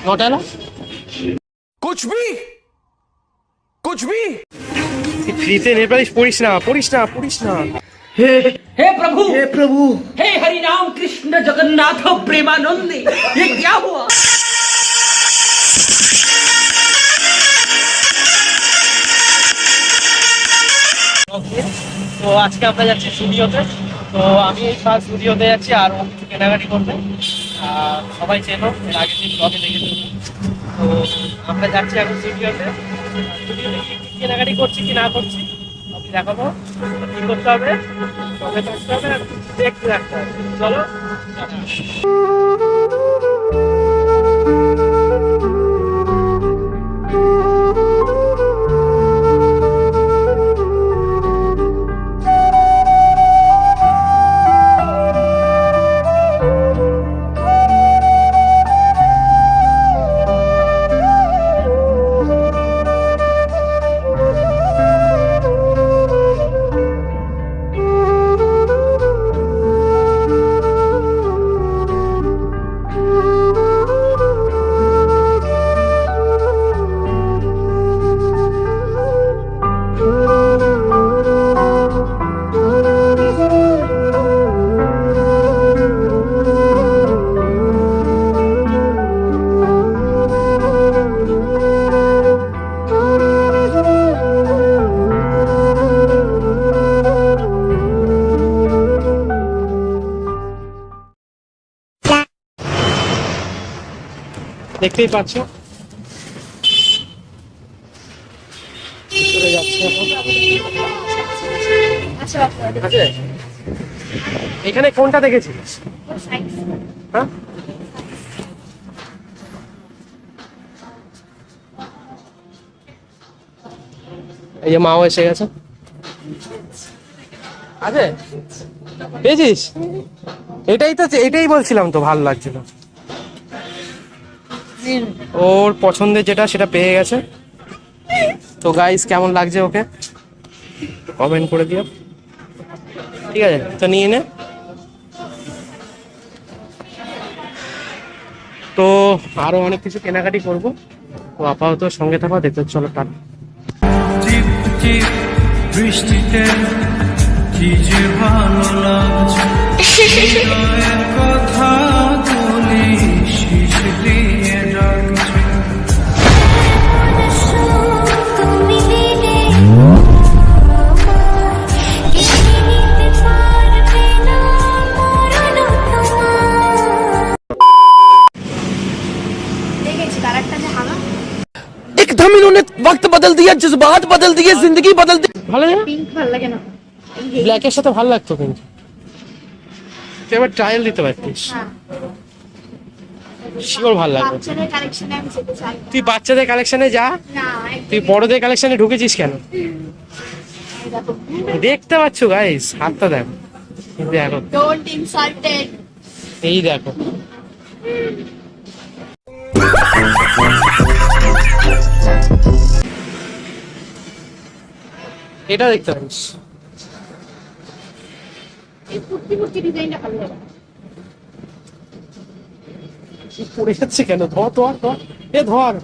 নটা এলো कुछ भी ফ্রিতে নেপালিশ পড়িস না हे प्रभु हे हरि राम कृष्ण जगन्नाथ प्रेमानंद ये क्या हुआ। তো আজকে আমরা যাচ্ছি স্টুডিওতে। তো আমি ফার্স্ট স্টুডিওতে যাচ্ছি আর ও কিছু কেনাকাটি করবে। সবাই চেনো, এর আগের দিন ব্লগে দেখেছি। তো আমরা যাচ্ছি এখন স্টুডিওতে কি কেনাকাটি করছি কি না করছি আমি দেখাবো। কি করতে হবে, সঙ্গে থাকতে হবে আর দেখতে রাখতে হবে। চলো দেখতেই পাচ্ছ চলে যাচ্ছে এখন। আচ্ছা এখানে কোনটা দেখেছিস? হ্যাঁ এই যে মাও এসে গেছে। আছে পেয়েছিস? এটাই বলছিলাম তো, ভালো লাগছিল। ওর পছন্দের যেটা সেটা পেয়ে গেছে। তো গাইস কেমন লাগছে ওকে কমেন্ট করে দিও, ঠিক আছে? তো নিয়ে নে। তো আরো অনেক কিছু কেনাকাটি করবো। তো আপাতত সঙ্গে থাকো, দেখতে চলো। টাটা। বৃষ্টিতে কি যে ভালো লাগছে কথা বলি শীষ দিয়ে ডাকছে। एकदम इन्होंने वक्त बदल दिया, जज्बात बदल दिए, जिंदगी बदल दी। ভালো লাগে না? পিঙ্ক ভালো লাগে না, ব্ল্যাকের সাথে ভালো লাগতো কিন্তু। তুই এবার ট্রায়াল দিতে পারতিস, শিওর ভালো লাগবে। বাচ্চাদের কালেকশনে আমি যেতে চাই। তুই বাচ্চাদের কালেকশনে যা, না তুই বড়দের কালেকশনে ঢুকেছিস কেন? দেখো, দেখতে পাচ্ছ গাইস, হাতটা দেখো, দেখো ডোন্ট ইনসাল্টেড। এই দেখো এটা দেখতে পারিস। এই কুর্তি ডিজাইনটা ভালো লাগে। পড়ে যাচ্ছে কেন? ধর এ ধর।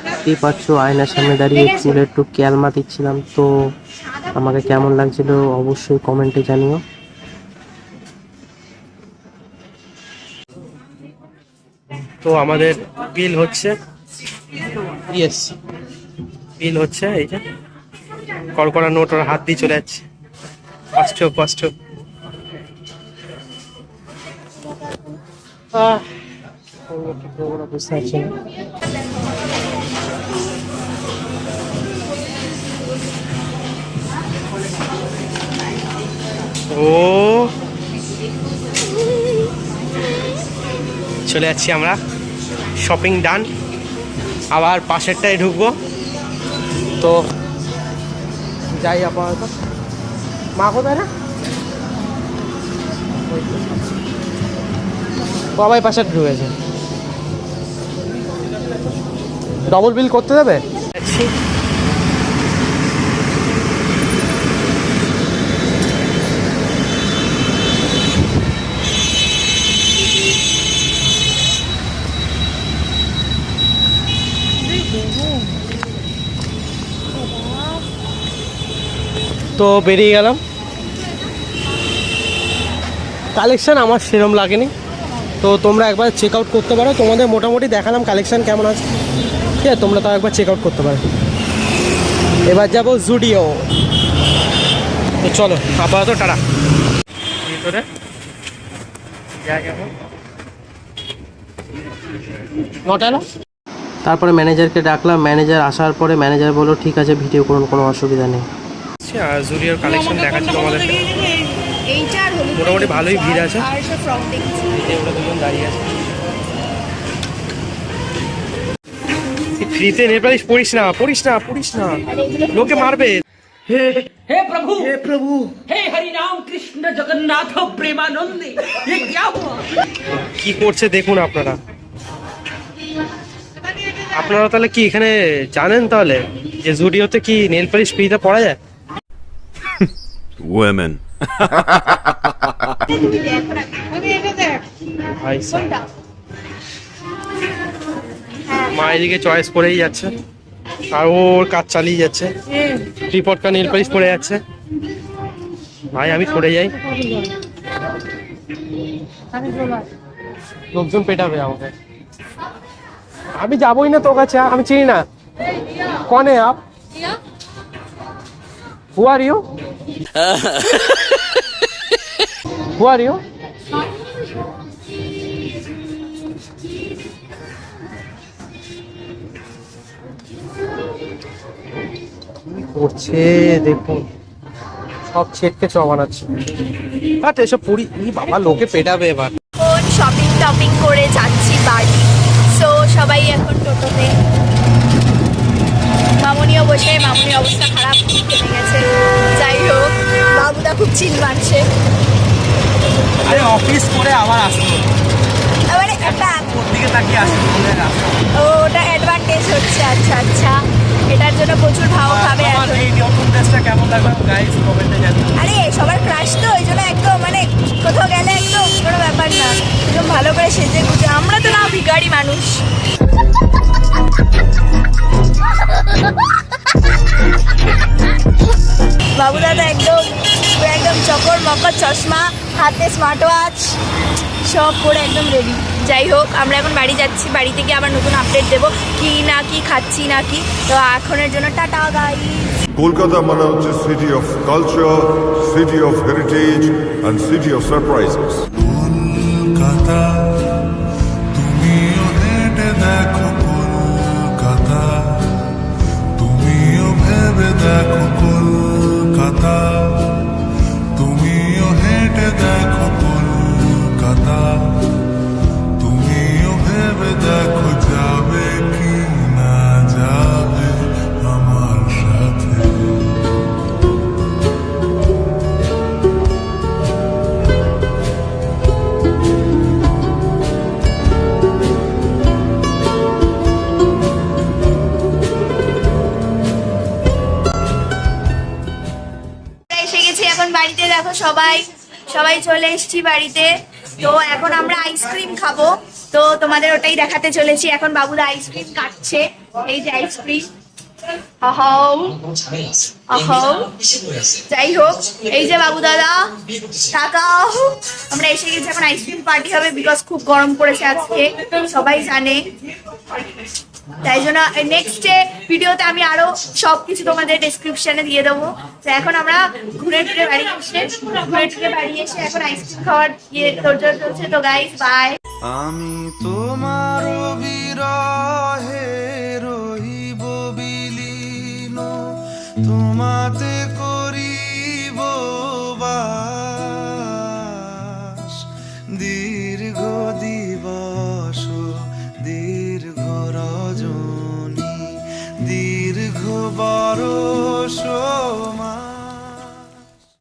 দেখতেই পাচ্ছ আয়নার সামনে দাঁড়িয়ে চুলে একটু ক্যালমা দিচ্ছিলাম। তো আমাকে কেমন লাগছিল অবশ্যই কমেন্টে জানিও। তো আমাদের বিল হচ্ছে, ইয়েস বিল হচ্ছে। এই যে কড়কড়া নোট ওর হাত দিয়ে চলে যাচ্ছে। কষ্ট বুঝতে পারছি না। ও চলে যাচ্ছি আমরা, শপিং ডান। আবার পাশেরটায় ঢুকবো। তো যাই আপাতত। মা কোথায় না? বাবাই পাশে ঢুকেছে। ডবল বিল করতে দেবে? তো বেরিয়ে গেলাম। কালেকশান আমার সেরম লাগেনি, তো তোমরা একবার চেক আউট করতে পারো। তোমাদের মোটামুটি দেখালাম কালেকশান কেমন আছে, ঠিক আছে, তোমরা তাও একবার চেক আউট করতে পারো। এবার যাবো জুডিও। তো চলো আপাতত টাটা। ভিতরে নটা এলো। তারপরে ম্যানেজারকে ডাকলাম, ম্যানেজার আসার পরে ম্যানেজার বললো ঠিক আছে ভিডিও করুন, কোনো অসুবিধা নেই। জুডিওর কালেকশন দেখাচ্ছি তোমাদেরকে, এইটা আর হলুদ মোটামুটি ভালোই ভিড় আছে। আর সব ফ্রক দেখছি। ওরা দুজন দাঁড়িয়ে আছে। ফ্রিতে নেল পালিশ পড়িস না, পড়িস না, পড়িস না, লোকে মারবে। हे प्रभु हे हरि राम कृष्ण जगन्नाथ प्रेमानंद ये क्या हुआ? কি করছে দেখুন আপনারা। আপনারা তাহলে কি এখানে জানেন তাহলে যে জুডিওতে কি নেল পালিশ ফ্রিতে পড়া যায়? Women. ভাই সাহেব, মা এদিকে চয়েস করেই যাচ্ছে আর ওর কাজ চালিয়ে যাচ্ছে। রিপোর্টটা নেল পালিশ পড়ে যাচ্ছে। ভাই আমি সরে যাই, লোকজন পেটাবে আমাকে। আমি যাবোই না তোর কাছে, আমি চিনি না। কনে আপ? Who are you? Who are you? করছে দেখুন, সব ছেটকে চ বানাচ্ছে। আচ্ছা এসব পুরি বাবা, লোকে পেটাবে এবার। এখন শপিং টপিং করে যাচ্ছি বাড়ি। সো সবাই এখন টোটোতে। মামুনিও বসে, মামুনির অবস্থা খারাপ, খেতে গেছে। যাই হোক, বাবুদা খুব চিল মারছে। আরে অফিস করে আবার আসতো, মানে একটা দিকে তাকিয়ে আসতো। ওটা অ্যাডভান্টেজ হচ্ছে। আচ্ছা আচ্ছা, এটার জন্য প্রচুর ভাও খাবে এখন। এই নতুন ড্রেসটা কেমন লাগবে গাইস কমেন্টে জানান। আরে সবার ক্রাশ তো, ওই জন্য একদম মানে কোথাও গেলে একদম কোনো ব্যাপার না, একদম ভালো করে সেজে গুজে। আমরা তো না ভিখারি মানুষ। বাবু দাদা একদম একদম চকর মকর চশমা, হাতে স্মার্ট ওয়াচ সব পরে একদম রেডি। যাই হোক, আমরা এখন বাড়ি যাচ্ছি। বাড়ি থেকে আবার নতুন আপডেট দেবো কি না কি খাচ্ছি না কি। তো এখনের জন্য টাটা গাইস। কলকাতা মানে হচ্ছে city of culture, city of heritage and city of surprises. Kolkata তুমিও হেঁটে দেখো, কলকাতা তুমিও ভেবে দেখো, কলকাতা তুমিও হেঁটে দেখো, কলকাতা তুমিও ভেবে দেখো, যাবে কি না যাবে আমার সাথে। এসে গেছি এখন বাড়িতে। দেখো সবাই সবাই চলে এসেছি বাড়িতে। তো এখন আমরা আইসক্রিম খাবো, তো তোমাদের ওটাই দেখাতে চলেছি। এখন বাবুদা আইসক্রিম কাটছে, এই যে আইসক্রিম। যাই হোক, এই যে বাবু দাদা তাকাও, আমরা এসে গেছি। এখন আইসক্রিম পার্টি হবে, বিকজ খুব গরম পড়েছে আজকে, সবাই জানে। তাই জন্য নেক্সট ভিডিওতে আমি আরো সবকিছু তোমাদের ডেসক্রিপশনে দিয়ে দেবো। তো এখন আমরা ঘুরে টুরে বাড়ি এসে এখন আইসক্রিম খাওয়ার তোড়জোড় চলছে। তো গাইস বাই। আমি তোমার বিরহে রহিব বিলীন, তোমাতে